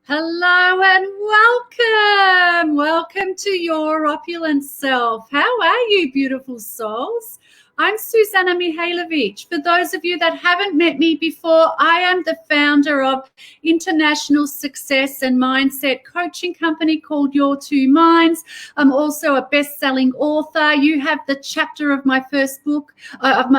Hello and welcome. Welcome to your opulent self. How are you, beautiful souls? I'm Susanna Mihailovic. For those of you that haven't met me before, I am the founder of international success and mindset coaching company called Your Two Minds. I'm also a best-selling author. You have the chapter of my first book, of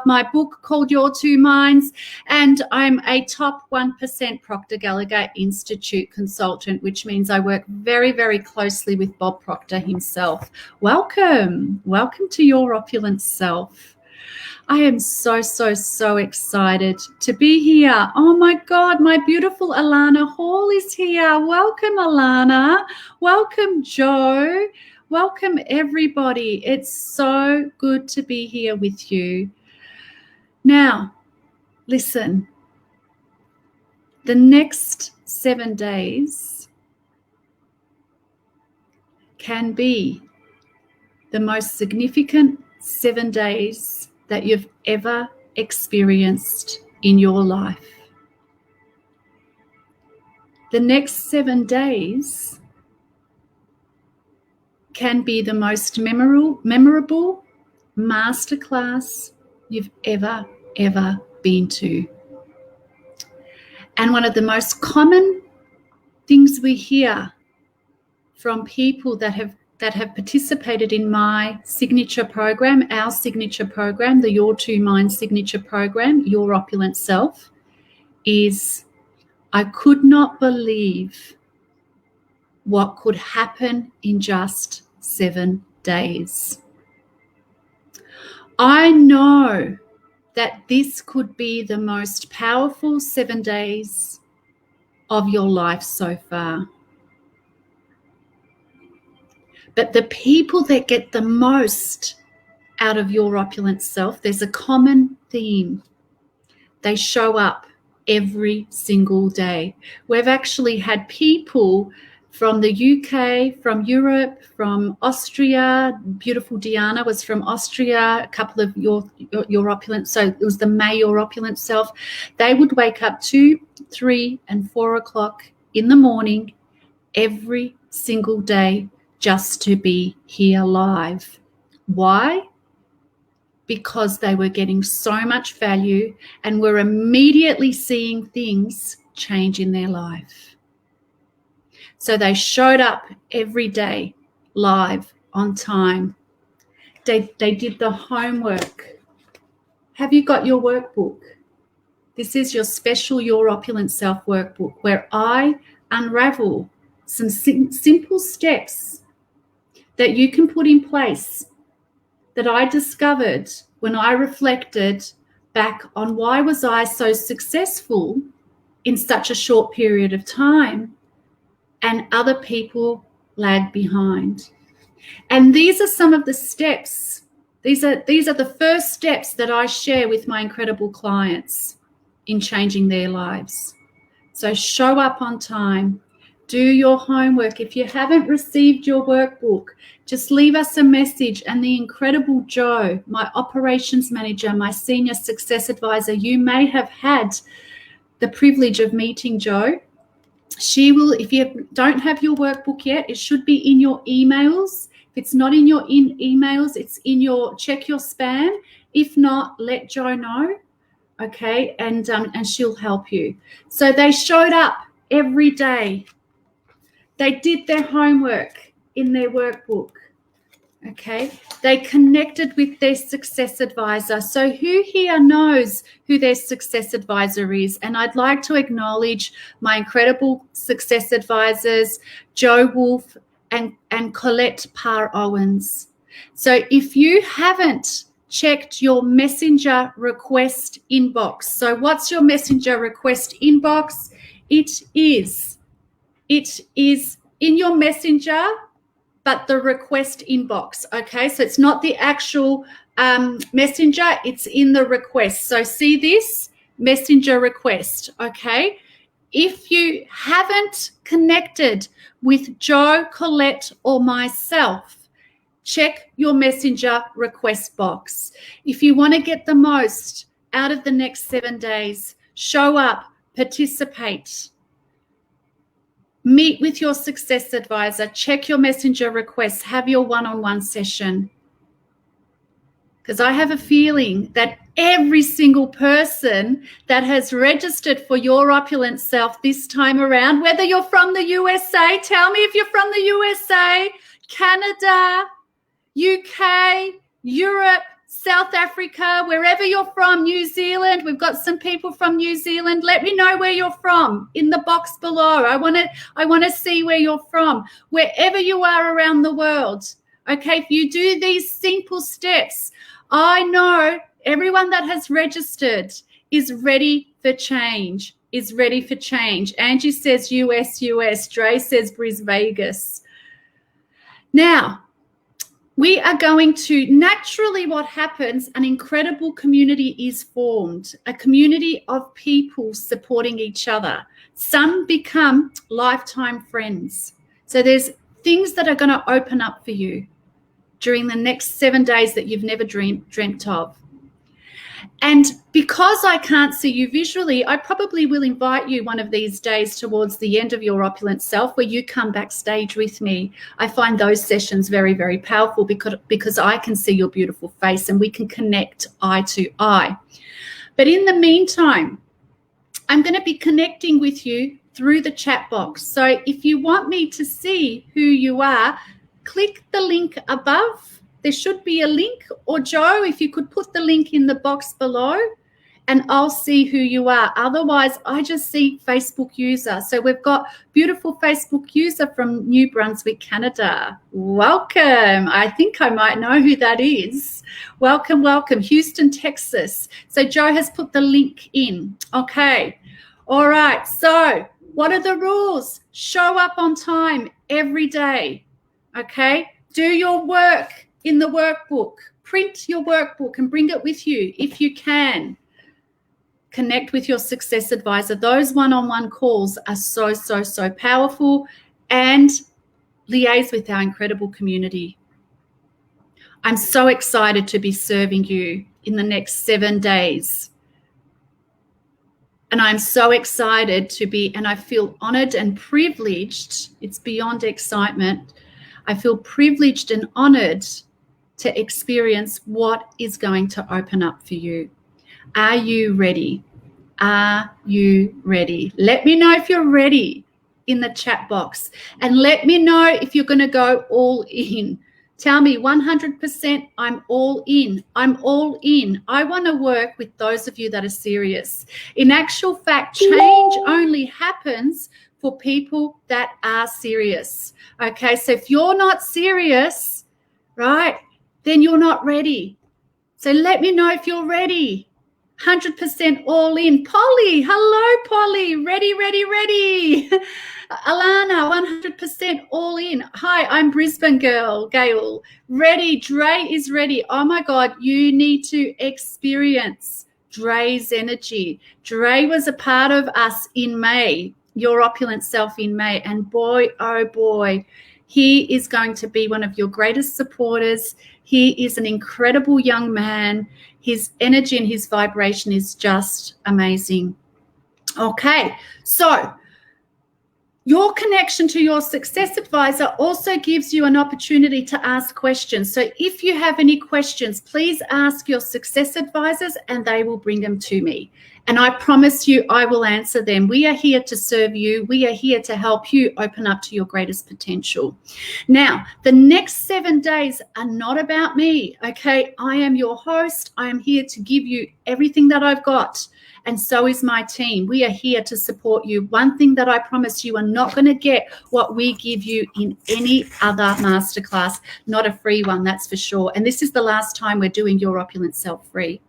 my book called Your Two Minds, and I'm a top 1% Proctor Gallagher Institute consultant, which means I work very, very closely with Bob Proctor himself. Welcome to your opulent self. I am so excited to be here. Oh my God, my beautiful Alana Hall is here. Welcome, Alana. Welcome, Joe. Welcome, everybody. It's so good to be here with you. Now, listen, the next 7 days can be the most significant 7 days that you've ever experienced in your life. The next 7 days can be the most memorable masterclass you've ever been to. And one of the most common things we hear from people that have participated in my signature program, our signature program, the Your Two Minds signature program, Your Opulent Self, is I could not believe what could happen in just 7 days. I know that this could be the most powerful 7 days of your life so far. But the people that get the most out of your opulent self, there's a common theme. They show up every single day. We've actually had people from the UK, from Europe, from Austria. Beautiful Diana was from Austria. A couple of your opulent, so it was the May Your Opulent Self. They would wake up 2, 3, and 4 o'clock in the morning every single day just to be here live. Why? Because they were getting so much value and were immediately seeing things change in their life. So they showed up every day, live, on time. They did the homework. Have you got your workbook? This is your special Your Opulent Self workbook, where I unravel some simple steps that you can put in place that I discovered when I reflected back on why was I so successful in such a short period of time and other people lagged behind. And these are some of the steps. These are the first steps that I share with my incredible clients in changing their lives. So show up on time. Do your homework. If you haven't received your workbook, just leave us a message, and the incredible Jo, my operations manager, my senior success advisor, you may have had the privilege of meeting Jo. She will, if you don't have your workbook yet, it should be in your emails. If it's not in your emails, it's in your, check your spam. If not, let Jo know, okay, and she'll help you. So they showed up every day. They did their homework in their workbook, okay? They connected with their success advisor. So who here knows who their success advisor is? And I'd like to acknowledge my incredible success advisors, Jo Wolf and Colette Parr-Owens. So if you haven't checked your messenger request inbox, so what's your messenger request inbox? It is in your messenger, but the request inbox, okay? So it's not the actual messenger, it's in the request. So see this, messenger request, okay? If you haven't connected with Jo, Colette, or myself, check your messenger request box. If you want to get the most out of the next 7 days, show up, participate. Meet with your success advisor, check your messenger requests, have your one-on-one session. Because I have a feeling that every single person that has registered for Your Opulent Self this time around, whether you're from the USA, tell me if you're from the USA, Canada, UK, Europe, South Africa, wherever you're from, New Zealand. We've got some people from New Zealand. Let me know where you're from in the box below. I want to see where you're from, wherever you are around the world. Okay, if you do these simple steps, I know everyone that has registered is ready for change, Angie says US. Dre says Brisbane, Vegas. Now, we are going to, naturally what happens, an incredible community is formed, a community of people supporting each other. Some become lifetime friends. So there's things that are going to open up for you during the next 7 days that you've never dreamt of. And because I can't see you visually, I probably will invite you one of these days towards the end of Your Opulent Self where you come backstage with me. I find those sessions very, very powerful because I can see your beautiful face and we can connect eye to eye. But in the meantime, I'm going to be connecting with you through the chat box. So if you want me to see who you are, click the link above. There should be a link, or Jo, if you could put the link in the box below, and I'll see who you are. Otherwise, I just see Facebook user. So we've got beautiful Facebook user from New Brunswick, Canada. Welcome. I think I might know who that is. Welcome, welcome. Houston, Texas. So Joe has put the link in. Okay. All right. So what are the rules? Show up on time every day. Okay. Do your work in the workbook. Print your workbook and bring it with you if you can. Connect with your success advisor. Those one-on-one calls are so, so, so powerful, and liaise with our incredible community. I'm so excited to be serving you in the next 7 days. And I'm so excited to be, and I feel honored and privileged. It's beyond excitement. I feel privileged and honored to experience what is going to open up for you. Are you ready? Are you ready? Let me know if you're ready in the chat box, and let me know if you're going to go all in. Tell me 100% I'm all in. I'm all in. I want to work with those of you that are serious. In actual fact, change only happens for people that are serious. Okay, so if you're not serious, right, then you're not ready. So let me know if you're ready. 100% all in. Polly, hello, Polly. Ready, ready, ready. Alana, 100% all in. Hi, I'm Brisbane girl, Gail. Ready. Dre is ready. Oh my God, you need to experience Dre's energy. Dre was a part of us in May, your opulent self in May. And boy, oh boy, he is going to be one of your greatest supporters. He is an incredible young man. His energy and his vibration is just amazing. Okay, so your connection to your success advisor also gives you an opportunity to ask questions. So if you have any questions, please ask your success advisors and they will bring them to me. And I promise you, I will answer them. We are here to serve you. We are here to help you open up to your greatest potential. Now, the next 7 days are not about me, okay? I am your host. I am here to give you everything that I've got. And so is my team. We are here to support you. One thing that I promise you are not going to get what we give you in any other masterclass, not a free one, that's for sure. And this is the last time we're doing Your Opulent Self free.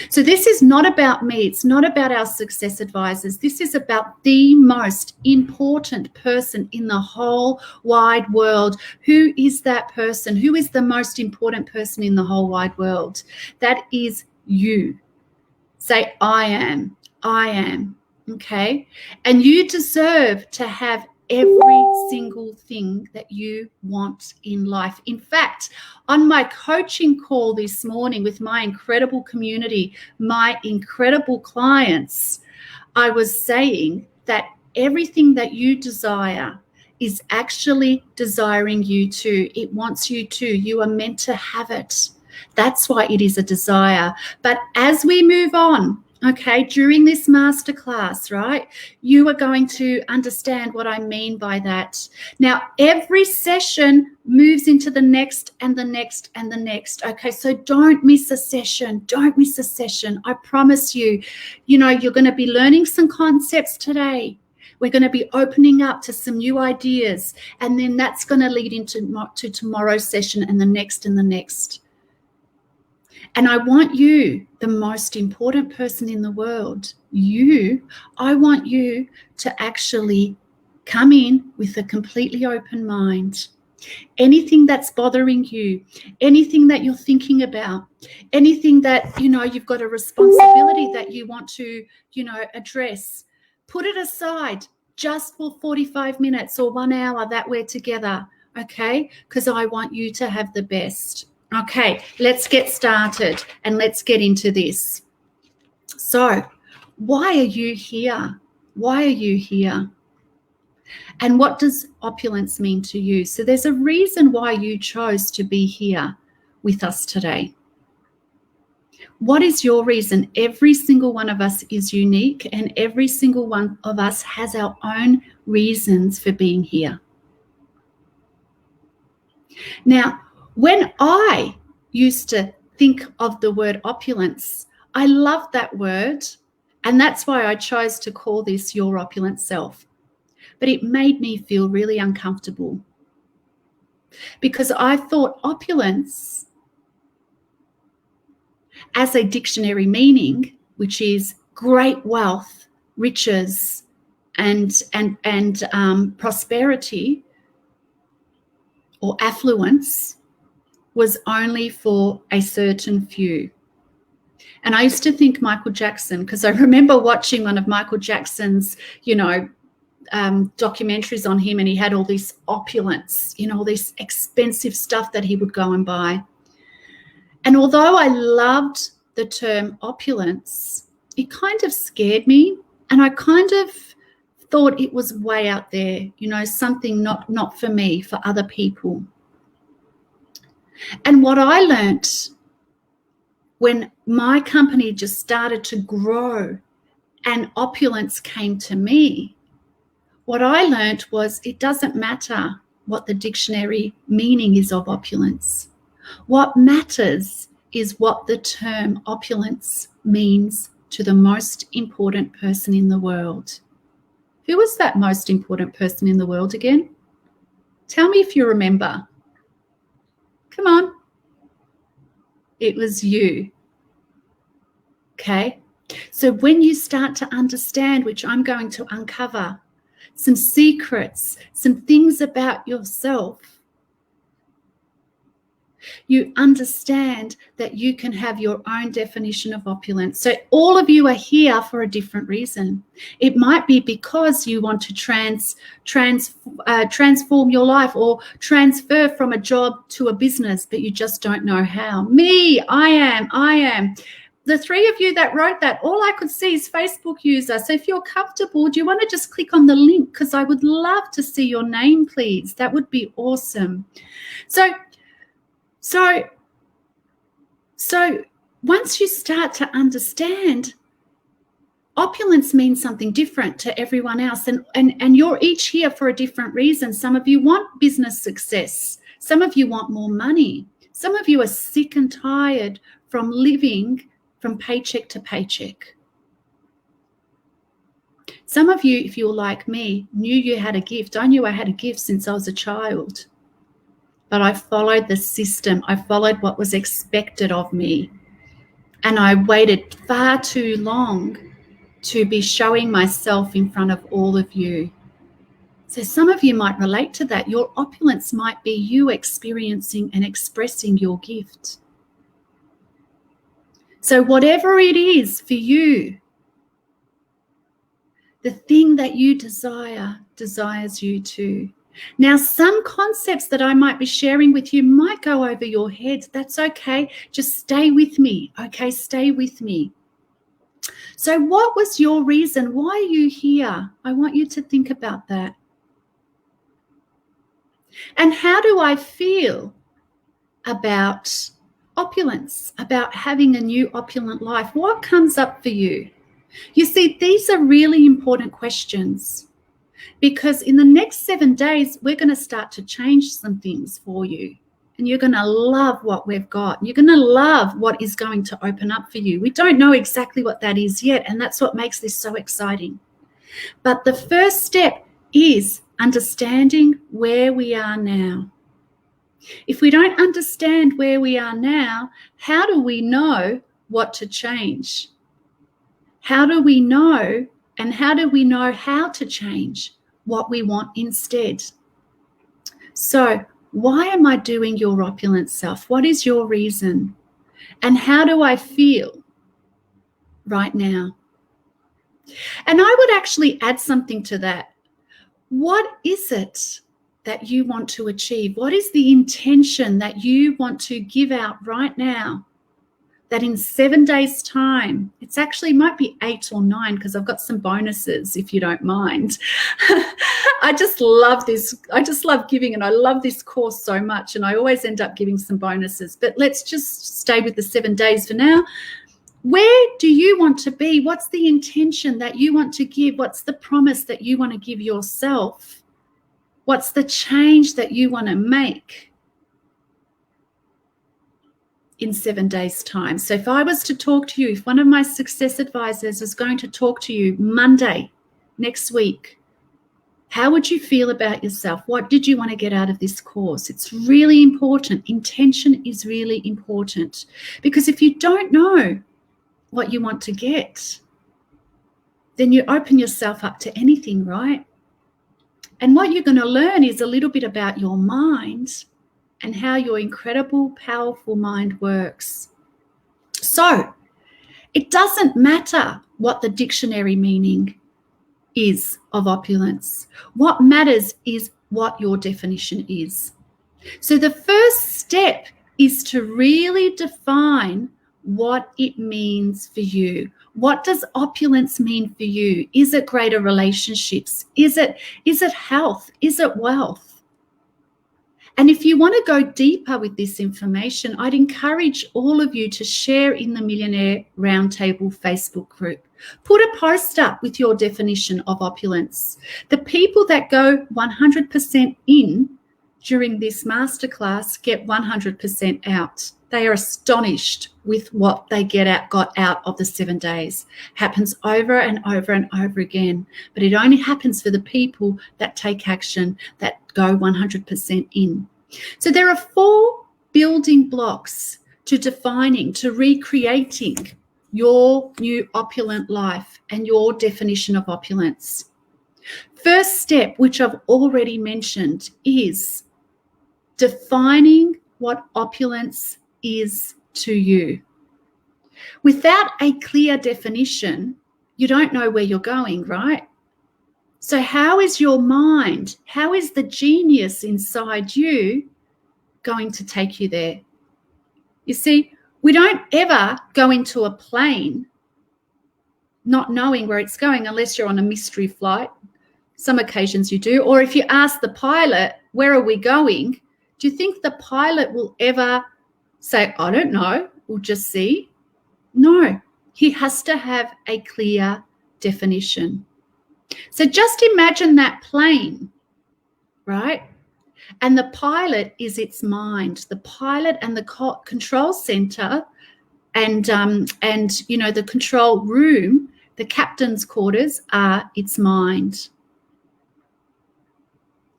So this is not about me. It's not about our success advisors. This is about the most important person in the whole wide world. Who is that person? Who is the most important person in the whole wide world? That is you. Say, I am. I am. Okay? And you deserve to have every single thing that you want in life. In fact, on my coaching call this morning with my incredible community, my incredible clients, I was saying that everything that you desire is actually desiring you to. It wants you to. You are meant to have it. That's why it is a desire. But as we move on, okay, during this masterclass, right, you are going to understand what I mean by that. Now, every session moves into the next and the next and the next. Okay, so don't miss a session. Don't miss a session. I promise you, you're going to be learning some concepts today. We're going to be opening up to some new ideas. And then that's going to lead into tomorrow's session and the next and the next. And I want you, the most important person in the world, I want you to actually come in with a completely open mind. Anything that's bothering you, anything that you're thinking about, anything that, you've got a responsibility that you want to, address, put it aside just for 45 minutes or 1 hour that we're together, okay? Because I want you to have the best. Okay, let's get started and let's get into this. So, why are you here? Why are you here? And what does opulence mean to you? So there's a reason why you chose to be here with us today. What is your reason? Every single one of us is unique, and every single one of us has our own reasons for being here. Now, when I used to think of the word opulence, I love that word, and that's why I chose to call this Your Opulent Self. But it made me feel really uncomfortable because I thought opulence as a dictionary meaning, which is great wealth, riches, and prosperity or affluence, was only for a certain few. And I used to think Michael Jackson, because I remember watching one of Michael Jackson's, documentaries on him, and he had all this opulence, all this expensive stuff that he would go and buy. And although I loved the term opulence, it kind of scared me, and I kind of thought it was way out there, something not for me, for other people. And what I learnt when my company just started to grow and opulence came to me, what I learnt was it doesn't matter what the dictionary meaning is of opulence. What matters is what the term opulence means to the most important person in the world. Who was that most important person in the world again? Tell me if you remember. Come on. It was you. Okay? So when you start to understand, which I'm going to uncover, some secrets, some things about yourself, you understand that you can have your own definition of opulence. So all of you are here for a different reason. It might be because you want to transform your life or transfer from a job to a business, but you just don't know how. Me, I am. The three of you that wrote that, all I could see is Facebook user. So if you're comfortable, do you want to just click on the link? Because I would love to see your name, please. That would be awesome. So once you start to understand, opulence means something different to everyone else, and you're each here for a different reason. Some of you want business success. Some of you want more money. Some of you are sick and tired from living from paycheck to paycheck. Some of you, if you're like me, knew you had a gift. I knew I had a gift since I was a child. But I followed the system. I followed what was expected of me. And I waited far too long to be showing myself in front of all of you. So some of you might relate to that. Your opulence might be you experiencing and expressing your gift. So whatever it is for you, the thing that you desires you too. Now, some concepts that I might be sharing with you might go over your head. That's okay. Just stay with me. Okay, stay with me. So what was your reason? Why are you here? I want you to think about that. And how do I feel about opulence, about having a new opulent life? What comes up for you? You see, these are really important questions. Because in the next 7 days, we're going to start to change some things for you. And you're going to love what we've got. You're going to love what is going to open up for you. We don't know exactly what that is yet, and that's what makes this so exciting. But the first step is understanding where we are now. If we don't understand where we are now, how do we know what to change? How do we know, and how do we know how to change what we want instead? So why am I doing Your Opulent Self? What is your reason? And how do I feel right now? And I would actually add something to that. What is it that you want to achieve? What is the intention that you want to give out right now? That in 7 days' time, it's actually might be 8 or 9 because I've got some bonuses if you don't mind. I just love this. I just love giving, and I love this course so much, and I always end up giving some bonuses. But let's just stay with the 7 days for now. Where do you want to be? What's the intention that you want to give? What's the promise that you want to give yourself? What's the change that you want to make? in 7 days' time. So if I was to talk to you, if one of my success advisors is going to talk to you Monday next week, how would you feel about yourself? What did you want to get out of this course? It's really important. Intention is really important, because if you don't know what you want to get, then you open yourself up to anything, right? And what you're going to learn is a little bit about your mind and how your incredible, powerful mind works. So it doesn't matter what the dictionary meaning is of opulence. What matters is what your definition is. So the first step is to really define what it means for you. What does opulence mean for you? Is it greater relationships? Is it health? Is it wealth? And if you want to go deeper with this information, I'd encourage all of you to share in the Millionaire Roundtable Facebook group. Put a post up with your definition of opulence. The people that go 100% in during this masterclass get 100% out. They are astonished with what they got out of the 7 days. Happens over and over and over again. But it only happens for the people that take action, that go 100% in. So there are 4 building blocks to defining, to recreating your new opulent life and your definition of opulence. First step, which I've already mentioned, is defining what opulence is to you. Without a clear definition, you don't know where you're going, right? So how is your mind, how is the genius inside you going to take you there? You see, we don't ever go into a plane not knowing where it's going unless you're on a mystery flight. Some occasions you do. Or if you ask the pilot, where are we going? Do you think the pilot will ever say, I don't know, we'll just see? No, he has to have a clear definition. So just imagine that plane, right? And the pilot is its mind. The pilot and the control center and the control room, the captain's quarters are its mind.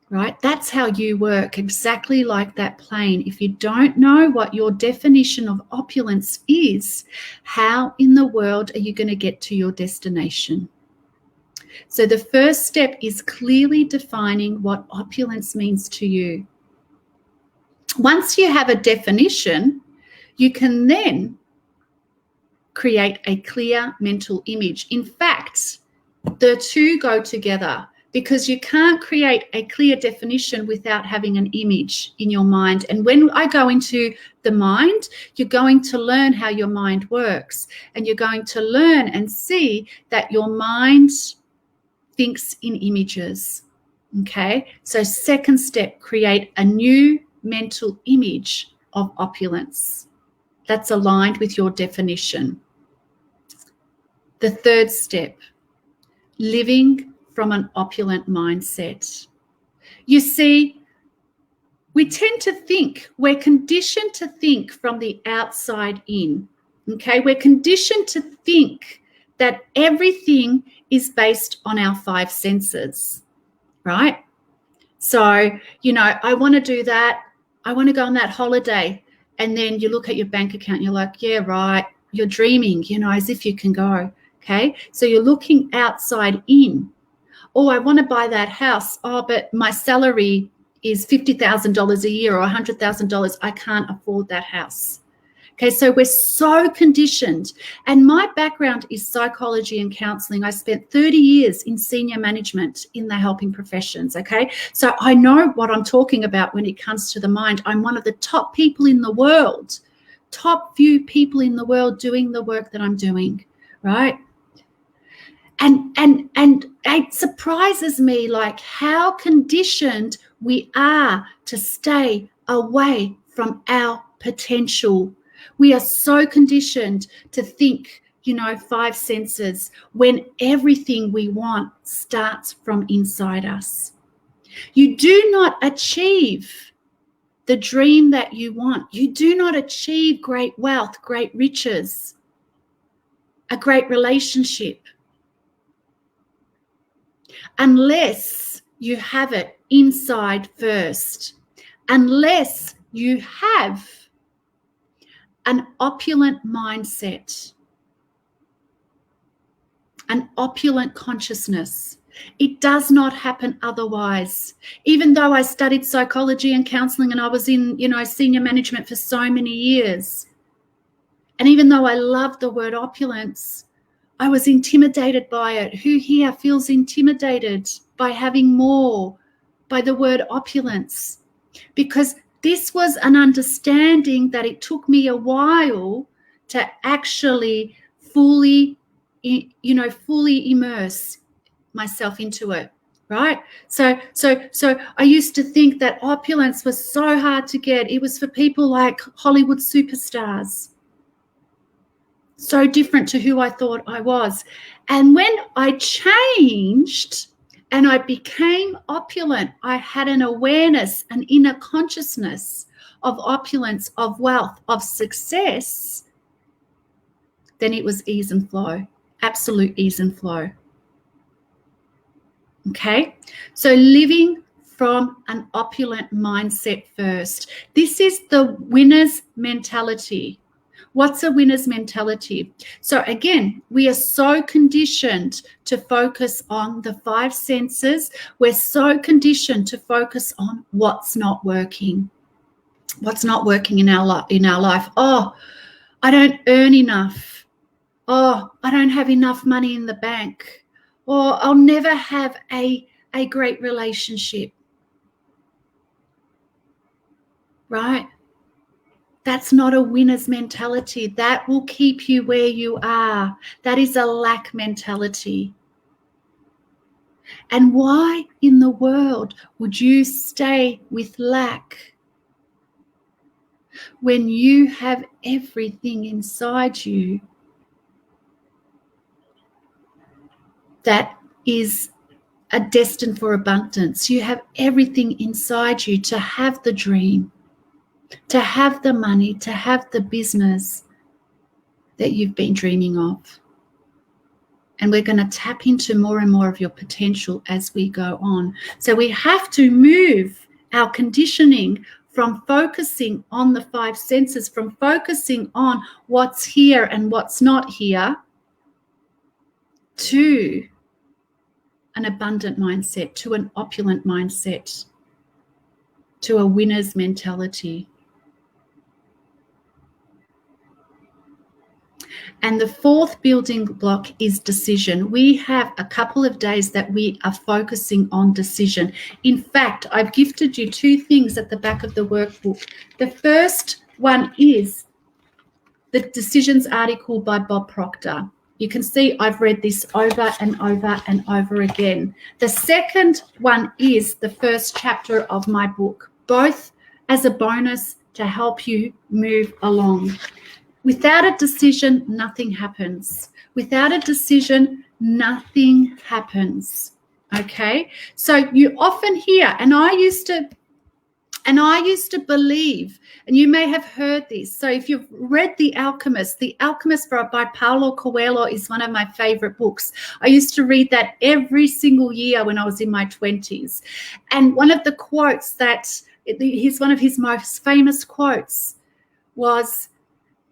Right? That's how you work, exactly like that plane. If you don't know what your definition of opulence is, how in the world are you going to get to your destination? So the first step is clearly defining what opulence means to you. Once you have a definition, you can then create a clear mental image. In fact, the two go together, because you can't create a clear definition without having an image in your mind. And when I go into the mind, you're going to learn how your mind works, and you're going to learn and see that your mind thinks in images. Okay, so second step, create a new mental image of opulence that's aligned with your definition. The third step, living from an opulent mindset. You see, we tend to think, we're conditioned to think from the outside in. Okay, we're conditioned to think that everything is based on our 5 senses, right? So, I want to do that. I want to go on that holiday. And then you look at your bank account and you're like, yeah, right. You're dreaming, as if you can go. Okay. So you're looking outside in. Oh, I want to buy that house. Oh, but my salary is $50,000 a year or $100,000. I can't afford that house. Okay, so we're so conditioned. And my background is psychology and counseling. I spent 30 years in senior management in the helping professions, okay? So I know what I'm talking about when it comes to the mind. I'm one of the top people in the world, top few people in the world doing the work that I'm doing, right? And it surprises me like how conditioned we are to stay away from our potential. We are so conditioned to think, 5 senses, when everything we want starts from inside us. You do not achieve the dream that you want. You do not achieve great wealth, great riches, a great relationship, unless you have it inside first, unless you have an opulent mindset, an opulent consciousness. It does not happen otherwise. Even though I studied psychology and counseling and I was in, senior management for so many years, and even though I loved the word opulence, I was intimidated by it. Who here feels intimidated by having more, by the word opulence? Because this was an understanding that it took me a while to actually fully immerse myself into it, right? So I used to think that opulence was so hard to get. It was for people like Hollywood superstars. So different to who I thought I was. And when I changed and I became opulent, I had an awareness, an inner consciousness of opulence, of wealth, of success. Then it was ease and flow, absolute ease and flow. Okay, so living from an opulent mindset first. This is the winner's mentality. What's a winner's mentality? So again, we are so conditioned to focus on the five senses. We're so conditioned to focus on what's not working. What's not working in our life? Oh, I don't earn enough. Oh, I don't have enough money in the bank. Or I'll never have a great relationship. Right? That's not a winner's mentality. That will keep you where you are. That is a lack mentality. And why in the world would you stay with lack when you have everything inside you that is destined for abundance? You have everything inside you to have the dream, to have the money, to have the business that you've been dreaming of. And we're going to tap into more and more of your potential as we go on. So we have to move our conditioning from focusing on the five senses, from focusing on what's here and what's not here, to an abundant mindset, to an opulent mindset, to a winner's mentality. And the fourth building block is decision. We have a couple of days that we are focusing on decision. In fact, I've gifted you two things at the back of the workbook. The first one is the Decisions article by Bob Proctor. You can see I've read this over and over and over again. The second one is the first chapter of my book, both as a bonus to help you move along. Without a decision, nothing happens. Without a decision, nothing happens. Okay? So you often hear, and I used to believe, and you may have heard this. So if you've read The Alchemist by Paulo Coelho is one of my favorite books. I used to read that every single year when I was in my 20s. And one of the quotes one of his most famous quotes was,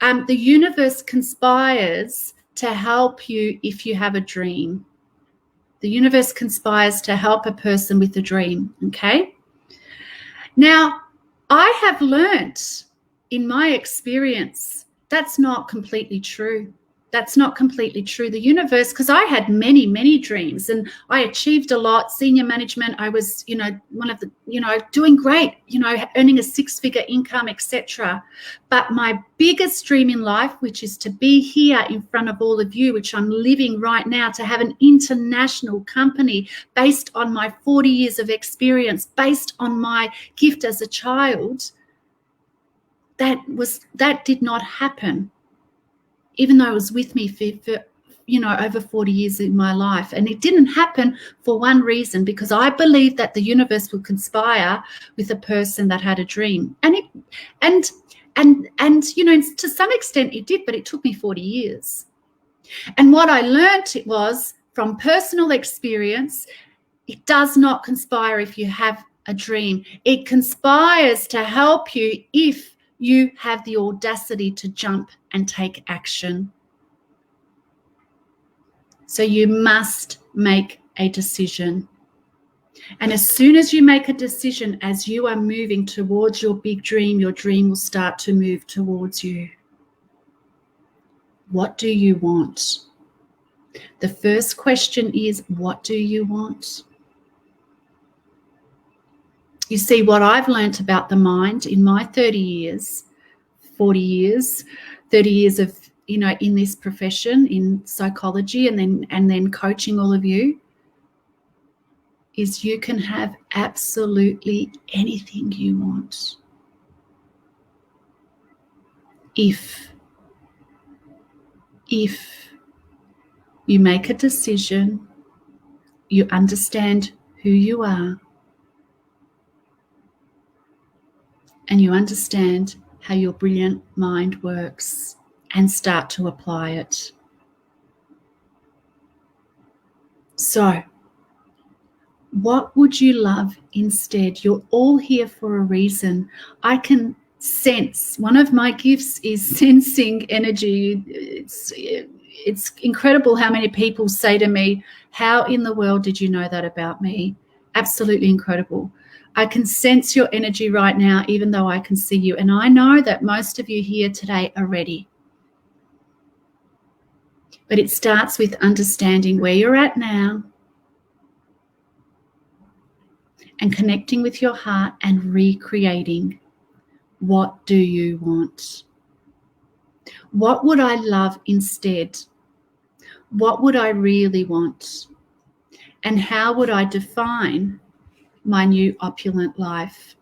the universe conspires to help you if you have a dream. The universe conspires to help a person with a dream, okay? Now, I have learnt in my experience that's not completely true. That's not completely true. The universe, because I had many, many dreams and I achieved a lot. Senior management, I was, one of the, doing great, earning a six-figure income, etc. But my biggest dream in life, which is to be here in front of all of you, which I'm living right now, to have an international company based on my 40 years of experience, based on my gift as a child, that did not happen. Even though it was with me for over 40 years in my life. And it didn't happen for one reason, because I believed that the universe would conspire with a person that had a dream. And to some extent it did, but it took me 40 years. And what I learned was from personal experience, it does not conspire if you have a dream. It conspires to help you if you have the audacity to jump and take action. So you must make a decision. And as soon as you make a decision, as you are moving towards your big dream, your dream will start to move towards you. What do you want? The first question is, what do you want? You see, what I've learnt about the mind in my 30 years, 40 years, 30 years of, in this profession, in psychology, and then coaching all of you, is you can have absolutely anything you want. If you make a decision, you understand who you are, and you understand how your brilliant mind works, and start to apply it. So, what would you love instead? You're all here for a reason. I can sense, one of my gifts is sensing energy. It's incredible how many people say to me, how in the world did you know that about me? Absolutely incredible. I can sense your energy right now, even though I can see you. And I know that most of you here today are ready. But it starts with understanding where you're at now and connecting with your heart and recreating. What do you want? What would I love instead? What would I really want? And how would I define my new opulent life?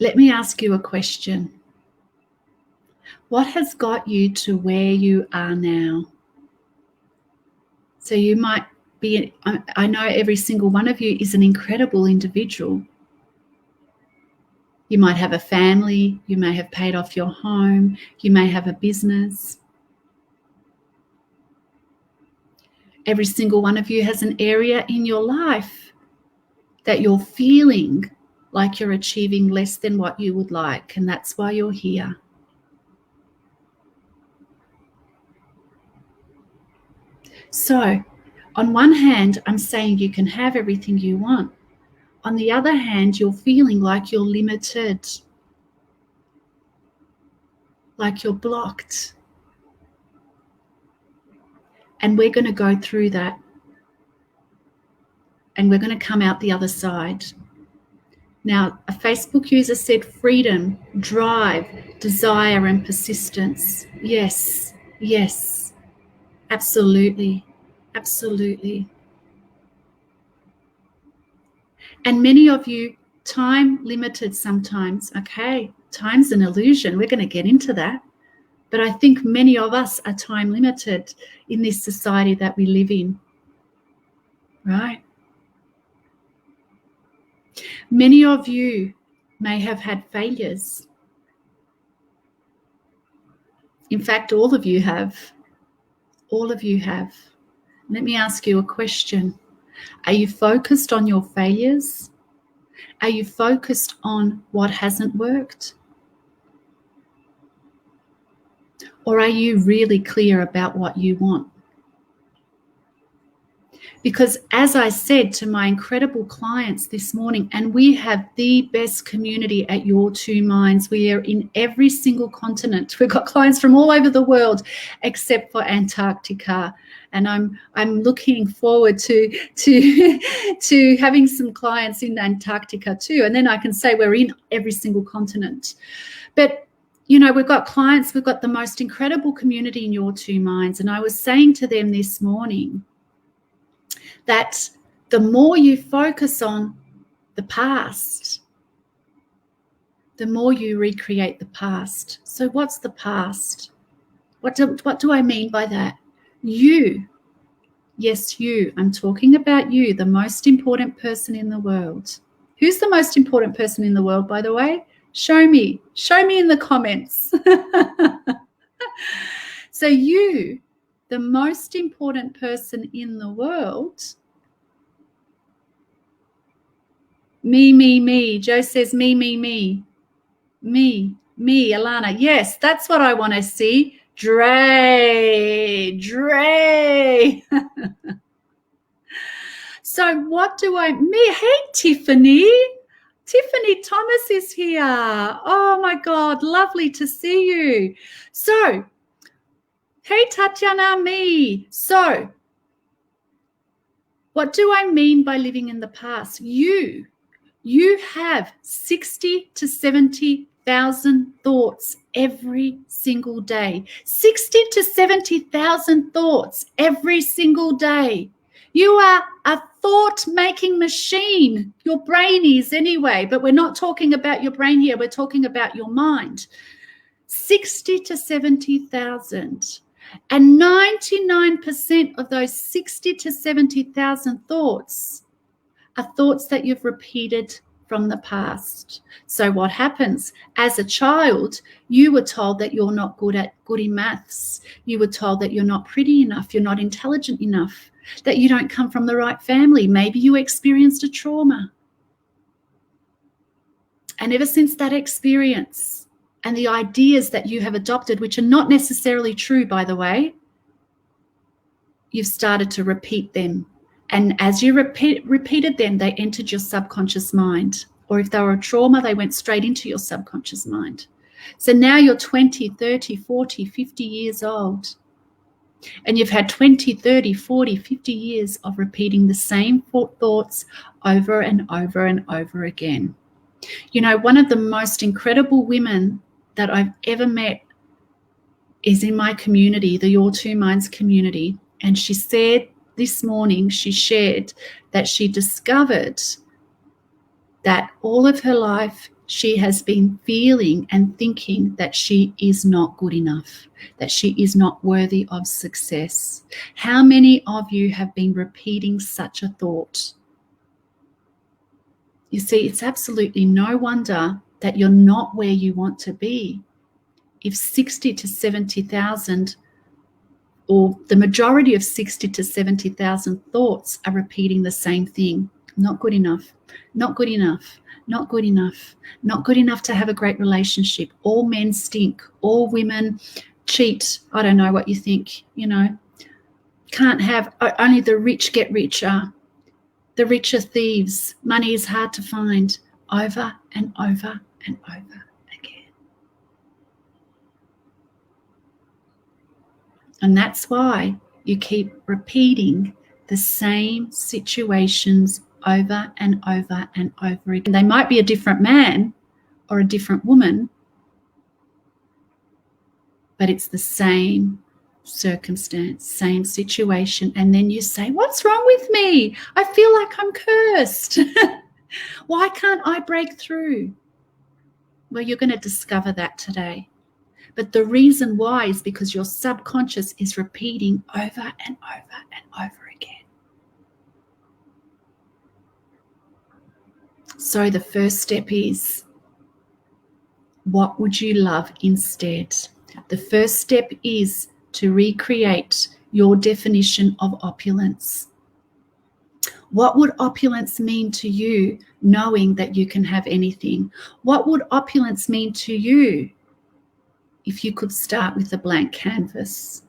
Let me ask you a question. What has got you to where you are now? So you might be, I know every single one of you is an incredible individual. You might have a family, you may have paid off your home, you may have a business. Every single one of you has an area in your life that you're feeling like you're achieving less than what you would like, and that's why you're here. So, on one hand, I'm saying you can have everything you want. On the other hand, you're feeling like you're limited, like you're blocked. And we're going to go through that. And we're going to come out the other side. Now, a Facebook user said freedom, drive, desire, and persistence. Yes, yes, absolutely, absolutely. And many of you, time limited sometimes. Okay, time's an illusion. We're going to get into that. But I think many of us are time limited in this society that we live in, right? Many of you may have had failures. In fact, all of you have. All of you have. Let me ask you a question. Are you focused on your failures? Are you focused on what hasn't worked? Or are you really clear about what you want? Because as I said to my incredible clients this morning, and we have the best community at Your Two Minds. We are in every single continent. We've got clients from all over the world except for Antarctica. And I'm looking forward to having some clients in Antarctica too. And then I can say we're in every single continent. But we've got clients, we've got the most incredible community in Your Two Minds. And I was saying to them this morning that the more you focus on the past, the more you recreate the past. So what's the past? What do I mean by that? You. Yes, you. I'm talking about you, the most important person in the world. Who's the most important person in the world, by the way? Show me. Show me in the comments. So you, the most important person in the world. Me. Joe says me. Me, Alana. Yes, that's what I want to see. Dre. So what do I mean? Hey, Tiffany. Tiffany Thomas is here. Oh, my God. Lovely to see you. So, hey, Tatiana, me. So, what do I mean by living in the past? You have 60 to 70,000 thoughts every single day. 60 to 70,000 thoughts every single day. You are a thought-making machine. Your brain is anyway, but we're not talking about your brain here. We're talking about your mind. 60 to 70,000. And 99% of those 60 to 70,000 thoughts are thoughts that you've repeated from the past. So what happens? As a child, you were told that you're not good in maths. You were told that you're not pretty enough, you're not intelligent enough, that you don't come from the right family. Maybe you experienced a trauma. And ever since that experience and the ideas that you have adopted, which are not necessarily true, by the way, you've started to repeat them. And as you repeated them, they entered your subconscious mind. Or if they were a trauma, they went straight into your subconscious mind. So now you're 20, 30, 40, 50 years old. And you've had 20, 30, 40, 50 years of repeating the same thoughts over and over and over again. You know, one of the most incredible women that I've ever met is in my community, the Your Two Minds community. And she said this morning, she shared that she discovered that all of her life she has been feeling and thinking that she is not good enough, that she is not worthy of success. How many of you have been repeating such a thought? You see, it's absolutely no wonder that you're not where you want to be if 60 to 70,000 or the majority of 60 to 70,000 thoughts are repeating the same thing. Not good enough, not good enough, not good enough, not good enough to have a great relationship. All men stink, all women cheat. I don't know what you think, you know. Can't have, only the rich get richer. The rich are thieves. Money is hard to find. Over and over and over again. And that's why you keep repeating the same situations over and over and over again. They might be a different man or a different woman, but it's the same circumstance, same situation. And then you say, what's wrong with me? I feel like I'm cursed. Why can't I break through? Well, you're going to discover that today. But the reason why is because your subconscious is repeating over and over and over again. So the first step is, what would you love instead? The first step is to recreate your definition of opulence. What would opulence mean to you, knowing that you can have anything? What would opulence mean to you if you could start with a blank canvas?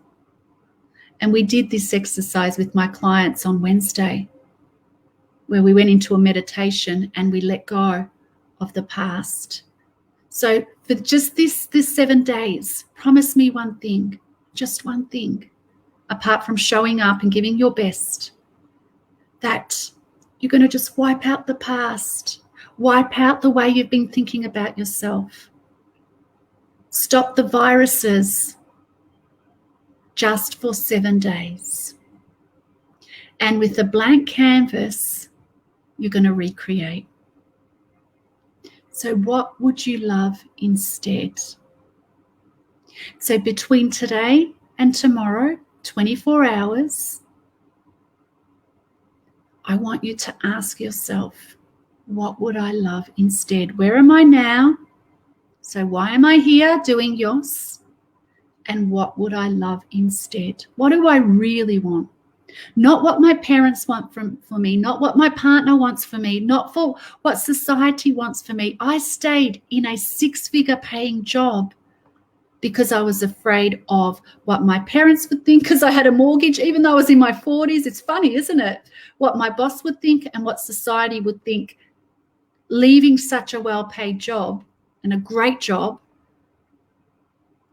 And we did this exercise with my clients on Wednesday, where we went into a meditation and we let go of the past. So for just this 7 days, promise me one thing, just one thing, apart from showing up and giving your best, that you're going to just wipe out the past, wipe out the way you've been thinking about yourself. Stop the viruses just for 7 days. And with a blank canvas, you're going to recreate. So what would you love instead? So between today and tomorrow, 24 hours, I want you to ask yourself, what would I love instead? Where am I now? So why am I here doing yours? And what would I love instead? What do I really want? Not what my parents want for me, not what my partner wants for me, not for what society wants for me. I stayed in a 6-figure paying job because I was afraid of what my parents would think, because I had a mortgage, even though I was in my 40s. It's funny, isn't it? What my boss would think and what society would think, leaving such a well-paid job and a great job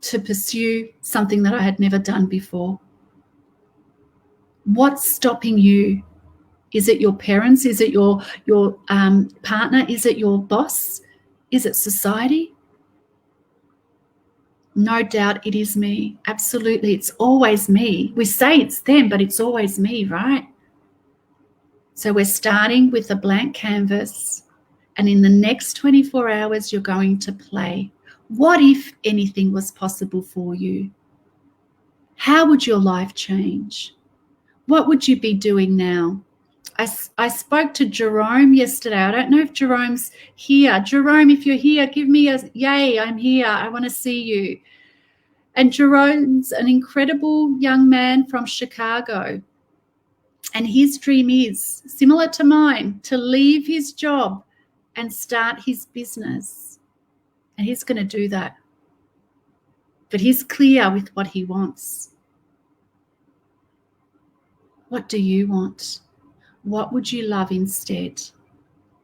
to pursue something that I had never done before. What's stopping you? Is it your parents? Is it your partner? Is it your boss? Is it society? No doubt it is me. Absolutely. It's always me. We say it's them, but it's always me, right? So we're starting with a blank canvas, and in the next 24 hours, you're going to play. What if anything was possible for you? How would your life change? What would you be doing now? I spoke to Jerome yesterday. I don't know if Jerome's here. Jerome, if you're here, give me a yay, I'm here. I want to see you. And Jerome's an incredible young man from Chicago. And his dream is, similar to mine, to leave his job and start his business. And he's going to do that. But he's clear with what he wants. What do you want? What would you love instead?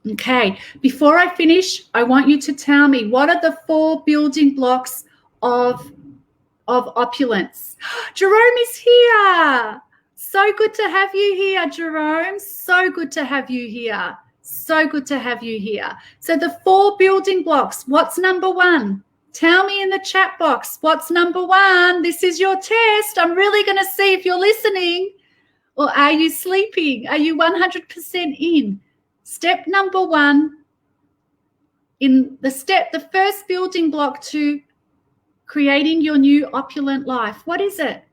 Okay, before I finish, I want you to tell me, what are the 4 building blocks of opulence? Jerome is here. So good to have you here, Jerome. So good to have you here. So good to have you here. So the 4 building blocks, what's number 1? Tell me in the chat box, what's number 1? This is your test. I'm really going to see if you're listening. Or are you sleeping? Are you 100% in? Step number 1, the first building block to creating your new opulent life. What is it?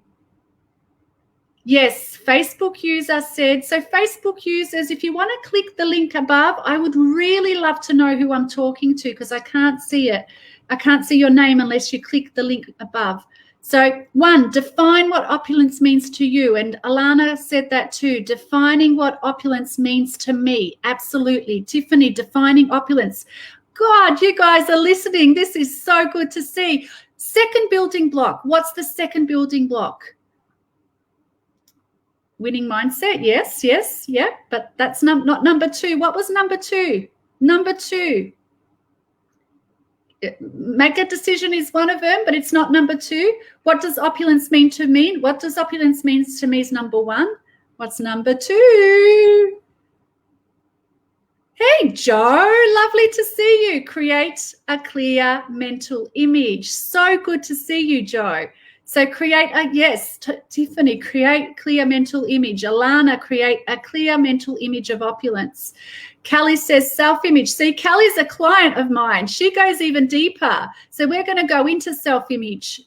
Yes, Facebook user said. So Facebook users, if you want to click the link above, I would really love to know who I'm talking to, because I can't see it. I can't see your name unless you click the link above. So 1, define what opulence means to you. And Alana said that too, defining what opulence means to me. Absolutely. Tiffany, defining opulence. God, you guys are listening. This is so good to see. Second building block. What's the second building block? Winning mindset. Yes, yeah. But that's not number 2. What was number 2? Number 2. Make a decision is one of them, but it's not number 2. What does opulence mean to me? What does opulence mean to me is number 1. What's number 2? Hey, Joe, lovely to see you. Create a clear mental image. So good to see you, Joe. So create a, yes, Tiffany, create clear mental image. Alana, create a clear mental image of opulence. Callie says self-image. See, Callie's a client of mine. She goes even deeper. So we're going to go into self-image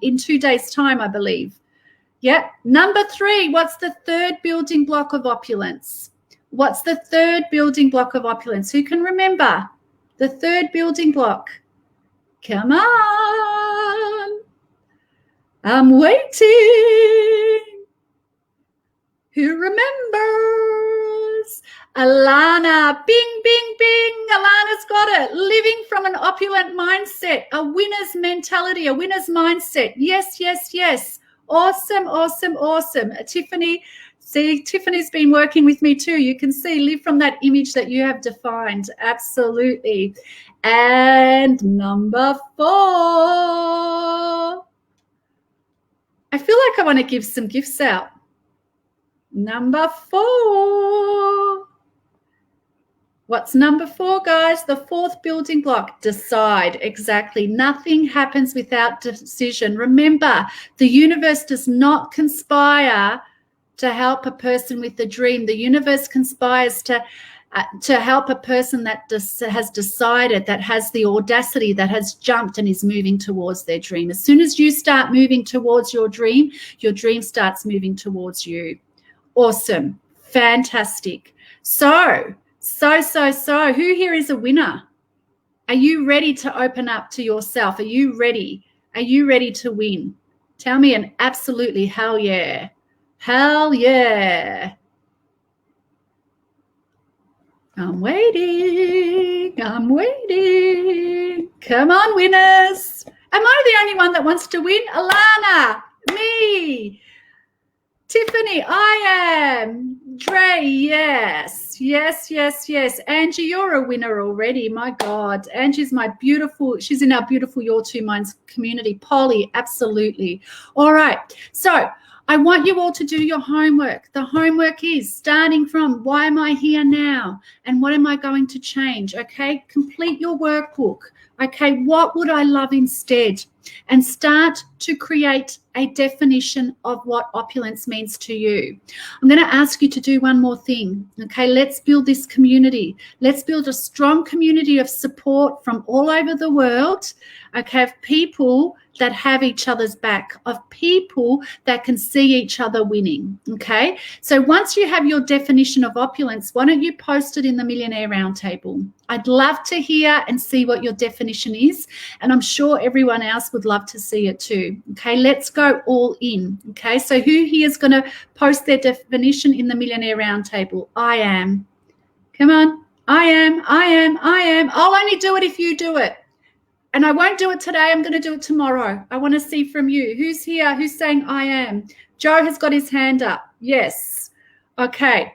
in 2 days' time, I believe. Yeah. Number 3, what's the third building block of opulence? What's the third building block of opulence? Who can remember the third building block? Come on. I'm waiting. Who remembers? Alana, bing, bing, bing. Alana's got it. Living from an opulent mindset, a winner's mentality, a winner's mindset. Yes, yes, yes. Awesome, awesome, awesome. Tiffany, see, Tiffany's been working with me too. You can see, live from that image that you have defined. Absolutely. And number 4. I feel like I want to give some gifts out. Number 4. What's number 4, guys? The 4th building block, decide. Exactly. Nothing happens without decision. Remember, the universe does not conspire to help a person with a dream. The universe conspires to to help a person that has decided, that has the audacity, that has jumped and is moving towards their dream. As soon as you start moving towards your dream starts moving towards you. Awesome. Fantastic. So, who here is a winner? Are you ready to open up to yourself? Are you ready? Are you ready to win? Tell me an absolutely hell yeah. Hell yeah. I'm waiting. I'm waiting. Come on, winners. Am I the only one that wants to win? Alana, me, Tiffany, I am. Dre, yes. Yes, yes, yes. Angie, you're a winner already. My God. Angie's she's in our beautiful Your Two Minds community. Polly, absolutely. All right. So I want you all to do your homework. The homework is starting from why am I here now and what am I going to change, okay? Complete your workbook, okay? What would I love instead? And start to create a definition of what opulence means to you. I'm going to ask you to do one more thing, okay? Let's build this community. Let's build a strong community of support from all over the world, okay, of people that have each other's back, of people that can see each other winning, okay? So once you have your definition of opulence, why don't you post it in the Millionaire Roundtable? I'd love to hear and see what your definition is, and I'm sure everyone else would love to see it too, okay? Let's go all in, okay? So who here is going to post their definition in the Millionaire Roundtable? I am. Come on. I am. I'll only do it if you do it. And I won't do it today. I'm going to do it tomorrow. I want to see from you. Who's here? Who's saying I am? Joe has got his hand up. Yes. Okay.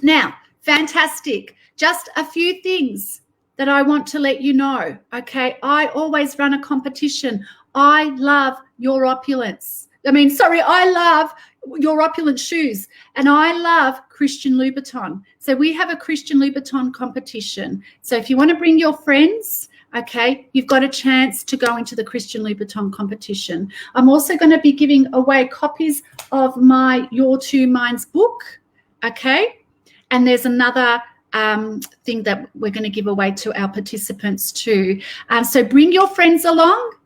Now, fantastic. Just a few things that I want to let you know. Okay. I always run a competition. I love your opulence. I love your opulent shoes, and I love Christian Louboutin. So we have a Christian Louboutin competition. So if you want to bring your friends, okay, you've got a chance to go into the Christian Louboutin competition. I'm also going to be giving away copies of my Your Two Minds book, okay? And there's another thing that we're going to give away to our participants too. So bring your friends along.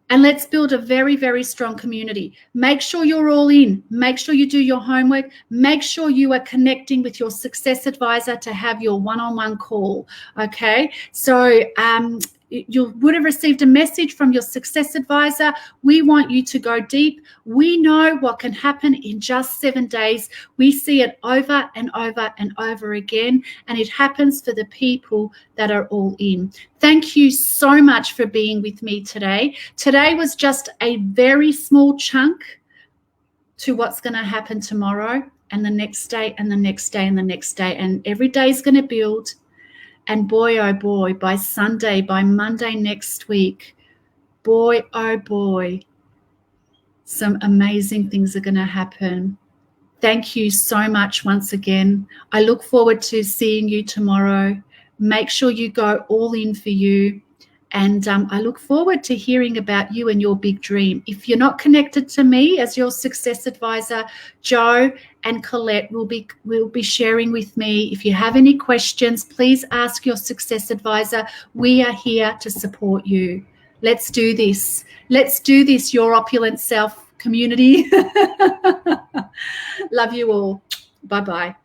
And let's build a very, very strong community. Make sure you're all in. Make sure you do your homework. Make sure you are connecting with your success advisor to have your one-on-one call, okay? So you would have received a message from your success advisor. We want you to go deep. We know what can happen in just 7 days. We see it over and over and over again, and it happens for the people that are all in. Thank you so much for being with me today. Today was just a very small chunk to what's going to happen tomorrow and the next day and the next day and the next day. And every day is going to build. And boy, oh boy, by Sunday, by Monday next week, boy, oh boy, some amazing things are going to happen. Thank you so much once again. I look forward to seeing you tomorrow. Make sure you go all in for you. And I look forward to hearing about you and your big dream. If you're not connected to me as your success advisor, Joe and Colette will be sharing with me. If you have any questions, please ask your success advisor. We are here to support you. Let's do this. Let's do this, your opulent self community. Love you all. Bye-bye.